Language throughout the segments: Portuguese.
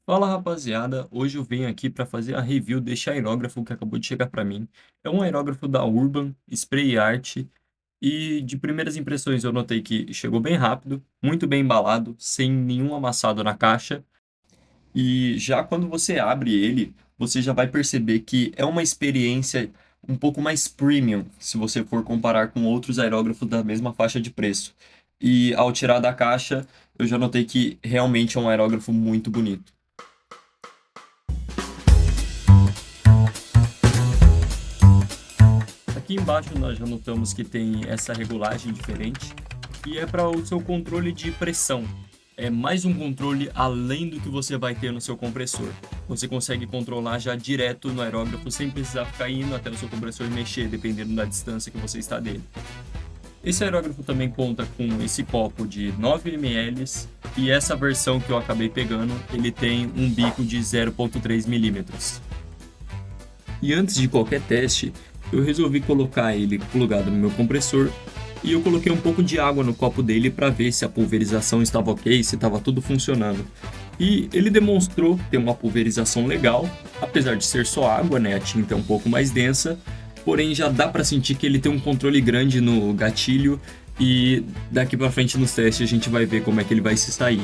Fala rapaziada, hoje eu venho aqui para fazer a review deste aerógrafo que acabou de chegar para mim. É um aerógrafo da Urban, Spray Art, e de primeiras impressões eu notei que chegou bem rápido, muito bem embalado, sem nenhum amassado na caixa. E já quando você abre ele, você já vai perceber que é uma experiência um pouco mais premium, se você for comparar com outros aerógrafos da mesma faixa de preço. E ao tirar da caixa, eu já notei que realmente é um aerógrafo muito bonito. Aqui embaixo nós já notamos que tem essa regulagem diferente e é para o seu controle de pressão. É mais um controle além do que você vai ter no seu compressor. Você consegue controlar já direto no aerógrafo sem precisar ficar indo até o seu compressor e mexer, dependendo da distância que você está dele. Esse aerógrafo também conta com esse copo de 9 ml e essa versão que eu acabei pegando, ele tem um bico de 0,3 milímetros. E antes de qualquer teste, eu resolvi colocar ele plugado no meu compressor e eu coloquei um pouco de água no copo dele para ver se a pulverização estava ok, se estava tudo funcionando. E ele demonstrou ter uma pulverização legal, apesar de ser só água, né? A tinta é um pouco mais densa, porém já dá para sentir que ele tem um controle grande no gatilho e daqui para frente nos testes a gente vai ver como é que ele vai se sair.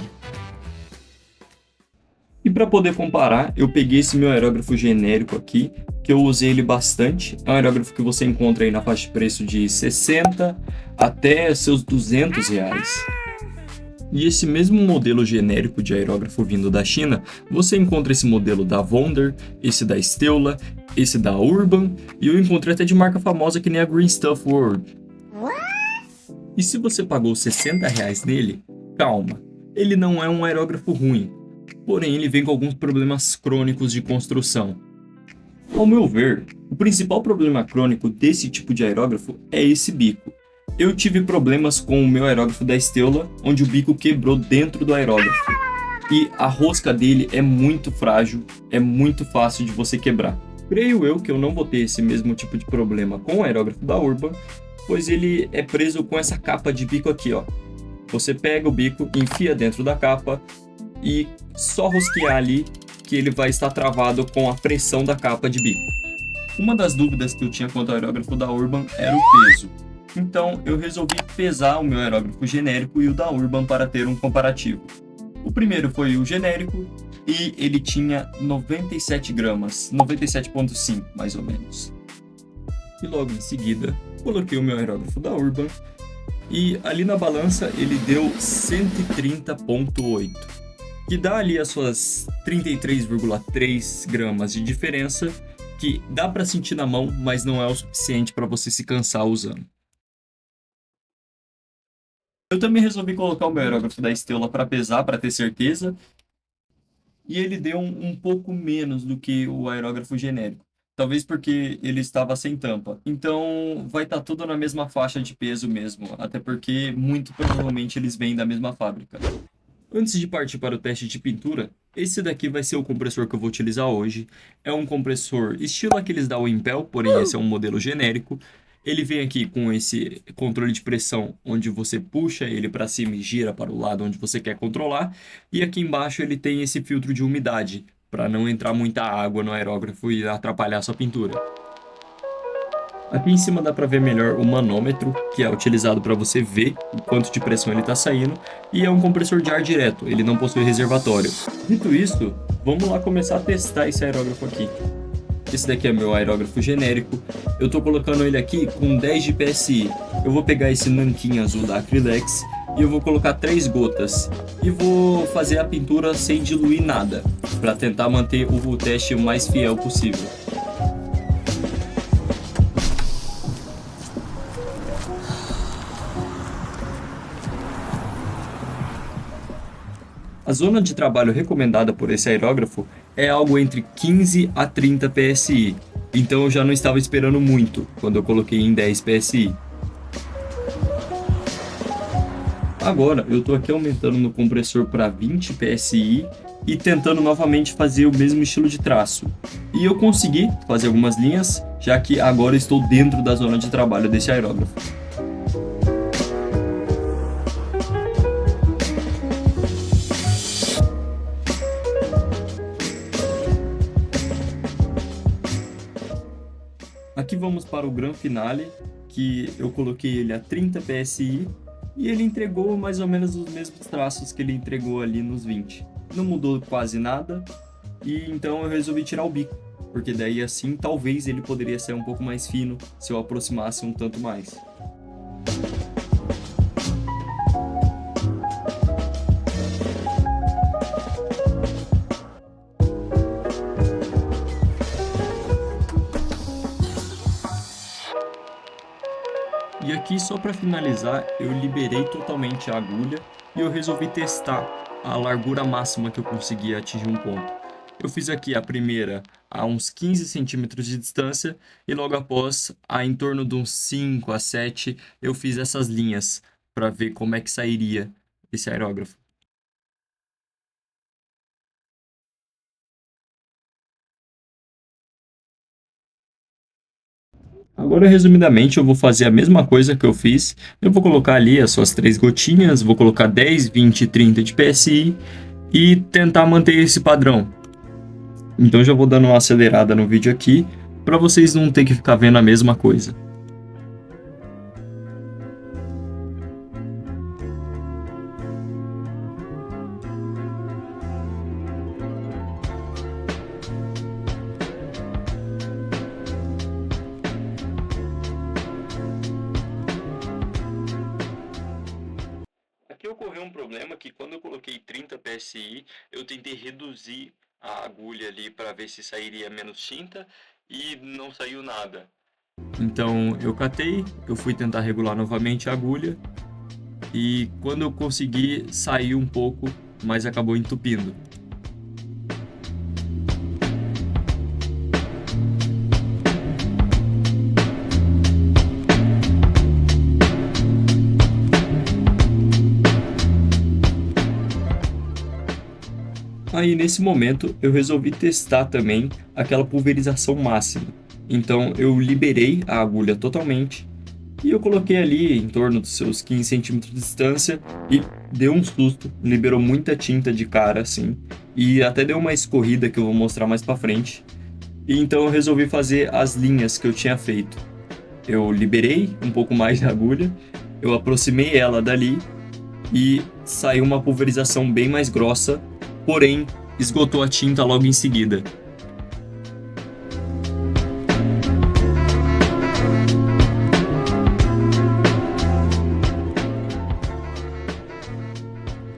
E para poder comparar, eu peguei esse meu aerógrafo genérico aqui, que eu usei ele bastante. É um aerógrafo que você encontra aí na faixa de preço de 60 até seus 200 reais. E esse mesmo modelo genérico de aerógrafo vindo da China, você encontra esse modelo da Wonder, esse da Stella, esse da Urban, e eu encontrei até de marca famosa que nem a Green Stuff World. E se você pagou 60 reais nele, calma, ele não é um aerógrafo ruim, porém ele vem com alguns problemas crônicos de construção. Ao meu ver, o principal problema crônico desse tipo de aerógrafo é esse bico. Eu tive problemas com o meu aerógrafo da Stella, onde o bico quebrou dentro do aerógrafo. E a rosca dele é muito frágil, é muito fácil de você quebrar. Creio eu que eu não vou ter esse mesmo tipo de problema com o aerógrafo da Urban, pois ele é preso com essa capa de bico aqui, ó. Você pega o bico, enfia dentro da capa e só rosquear ali que ele vai estar travado com a pressão da capa de bico. Uma das dúvidas que eu tinha quanto ao aerógrafo da Urban era o peso. Então eu resolvi pesar o meu aerógrafo genérico e o da Urban para ter um comparativo. O primeiro foi o genérico e ele tinha 97 gramas, 97,5 mais ou menos. E logo em seguida coloquei o meu aerógrafo da Urban e ali na balança ele deu 130,8, que dá ali as suas 33,3 gramas de diferença, que dá para sentir na mão, mas não é o suficiente para você se cansar usando. Eu também resolvi colocar o meu aerógrafo da Stella para pesar, para ter certeza, e ele deu um pouco menos do que o aerógrafo genérico. Talvez porque ele estava sem tampa. Então vai estar tudo na mesma faixa de peso mesmo, até porque muito provavelmente eles vêm da mesma fábrica. Antes de partir para o teste de pintura, esse daqui vai ser o compressor que eu vou utilizar hoje. É um compressor estilo aqueles da Wimpel, porém esse é um modelo genérico. Ele vem aqui com esse controle de pressão, onde você puxa ele para cima e gira para o lado onde você quer controlar. E aqui embaixo ele tem esse filtro de umidade, para não entrar muita água no aerógrafo e atrapalhar sua pintura. Aqui em cima dá para ver melhor o manômetro, que é utilizado para você ver o quanto de pressão ele está saindo, e é um compressor de ar direto, ele não possui reservatório. Dito isso, vamos lá começar a testar esse aerógrafo aqui. Esse daqui é meu aerógrafo genérico, eu estou colocando ele aqui com 10 de PSI. Eu vou pegar esse nanquim azul da Acrylex e eu vou colocar 3 gotas e vou fazer a pintura sem diluir nada, para tentar manter o teste o mais fiel possível. A zona de trabalho recomendada por esse aerógrafo é algo entre 15 a 30 PSI, então eu já não estava esperando muito quando eu coloquei em 10 PSI. Agora eu estou aqui aumentando no compressor para 20 PSI e tentando novamente fazer o mesmo estilo de traço. E eu consegui fazer algumas linhas, já que agora estou dentro da zona de trabalho desse aerógrafo. Aqui vamos para o Gran Finale, que eu coloquei ele a 30 PSI e ele entregou mais ou menos os mesmos traços que ele entregou ali nos 20. Não mudou quase nada, e então eu resolvi tirar o bico, porque daí assim talvez ele poderia ser um pouco mais fino se eu aproximasse um tanto mais. E aqui, só para finalizar, eu liberei totalmente a agulha e eu resolvi testar a largura máxima que eu conseguia atingir um ponto. Eu fiz aqui a primeira a uns 15 centímetros de distância e logo após, a em torno de uns 5 a 7, eu fiz essas linhas para ver como é que sairia esse aerógrafo. Agora, resumidamente, eu vou fazer a mesma coisa que eu fiz. Eu vou colocar ali as suas 3 gotinhas, vou colocar 10, 20 e 30 de PSI e tentar manter esse padrão. Então já vou dando uma acelerada no vídeo aqui, para vocês não ter que ficar vendo a mesma coisa. Aqui ocorreu um problema que quando eu coloquei 30 PSI, eu tentei reduzir a agulha ali para ver se sairia menos tinta e não saiu nada. Então eu catei, eu fui tentar regular novamente a agulha e quando eu consegui saiu um pouco, mas acabou entupindo. Aí nesse momento eu resolvi testar também aquela pulverização máxima. Então eu liberei a agulha totalmente e eu coloquei ali em torno dos seus 15 centímetros de distância e deu um susto, liberou muita tinta de cara assim e até deu uma escorrida que eu vou mostrar mais pra frente. E então eu resolvi fazer as linhas que eu tinha feito. Eu liberei um pouco mais da agulha, eu aproximei ela dali e saiu uma pulverização bem mais grossa, porém esgotou a tinta logo em seguida.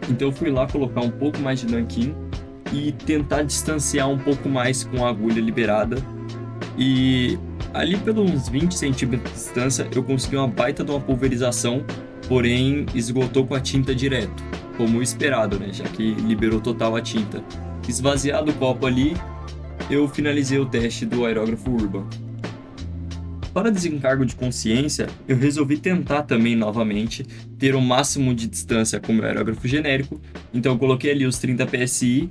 Então eu fui lá colocar um pouco mais de nanquim e tentar distanciar um pouco mais com a agulha liberada. E ali pelos uns 20 centímetros de distância eu consegui uma baita de uma pulverização, porém esgotou com a tinta direto, como esperado, né? Já que liberou total a tinta. Esvaziado o copo ali, eu finalizei o teste do aerógrafo Urban. Para desencargo de consciência, eu resolvi tentar também novamente ter o máximo de distância com o meu aerógrafo genérico, então eu coloquei ali os 30 PSI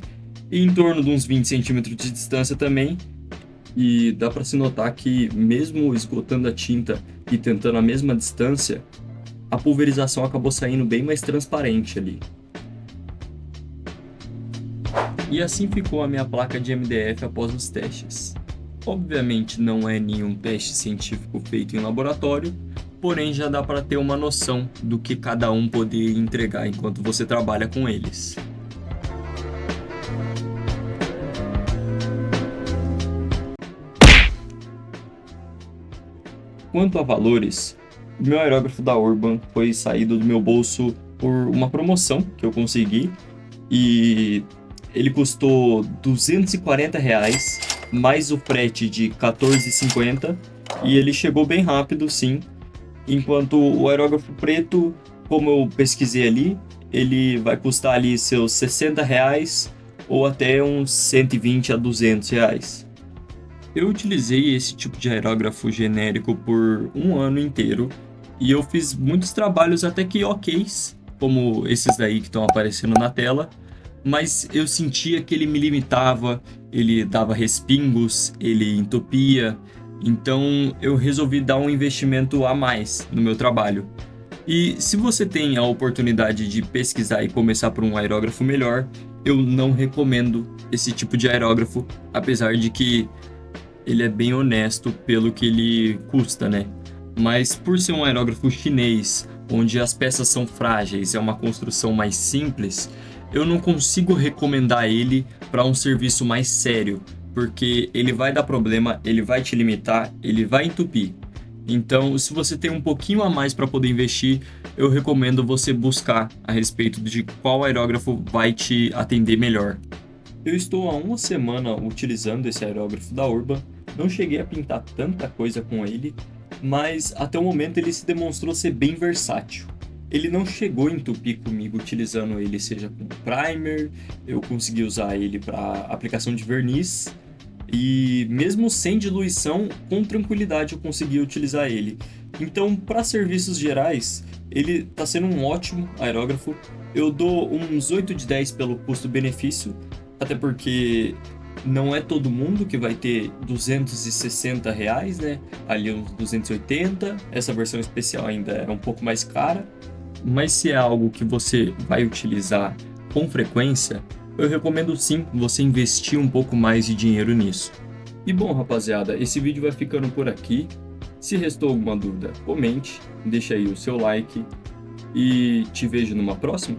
e em torno de uns 20 centímetros de distância também, e dá para se notar que mesmo esgotando a tinta e tentando a mesma distância, a pulverização acabou saindo bem mais transparente ali. E assim ficou a minha placa de MDF após os testes. Obviamente não é nenhum teste científico feito em laboratório, porém já dá para ter uma noção do que cada um poderia entregar enquanto você trabalha com eles. Quanto a valores, o meu aerógrafo da Urban foi saído do meu bolso por uma promoção que eu consegui e ele custou R$240, mais o frete de R$14,50 e ele chegou bem rápido, sim. Enquanto o aerógrafo preto, como eu pesquisei ali, ele vai custar ali seus R$60 ou até uns R$120 a R$200. Eu utilizei esse tipo de aerógrafo genérico por um ano inteiro e eu fiz muitos trabalhos até que ok's, como esses daí que estão aparecendo na tela, mas eu sentia que ele me limitava, ele dava respingos, ele entupia, então eu resolvi dar um investimento a mais no meu trabalho. E se você tem a oportunidade de pesquisar e começar por um aerógrafo melhor, eu não recomendo esse tipo de aerógrafo, apesar de que ele é bem honesto pelo que ele custa, né? Mas por ser um aerógrafo chinês, onde as peças são frágeis, é uma construção mais simples, eu não consigo recomendar ele para um serviço mais sério, porque ele vai dar problema, ele vai te limitar, ele vai entupir. Então, se você tem um pouquinho a mais para poder investir, eu recomendo você buscar a respeito de qual aerógrafo vai te atender melhor. Eu estou há uma semana utilizando esse aerógrafo da Urban, não cheguei a pintar tanta coisa com ele, mas até o momento ele se demonstrou ser bem versátil. Ele não chegou a entupir comigo utilizando ele, seja com primer, eu consegui usar ele para aplicação de verniz, e mesmo sem diluição, com tranquilidade eu consegui utilizar ele. Então, para serviços gerais, ele está sendo um ótimo aerógrafo. Eu dou uns 8 de 10 pelo custo-benefício, até porque não é todo mundo que vai ter R$ 260, né? Ali uns 280. Essa versão especial ainda é um pouco mais cara. Mas se é algo que você vai utilizar com frequência, eu recomendo sim você investir um pouco mais de dinheiro nisso. E bom, rapaziada, esse vídeo vai ficando por aqui. Se restou alguma dúvida, comente, deixa aí o seu like e te vejo numa próxima.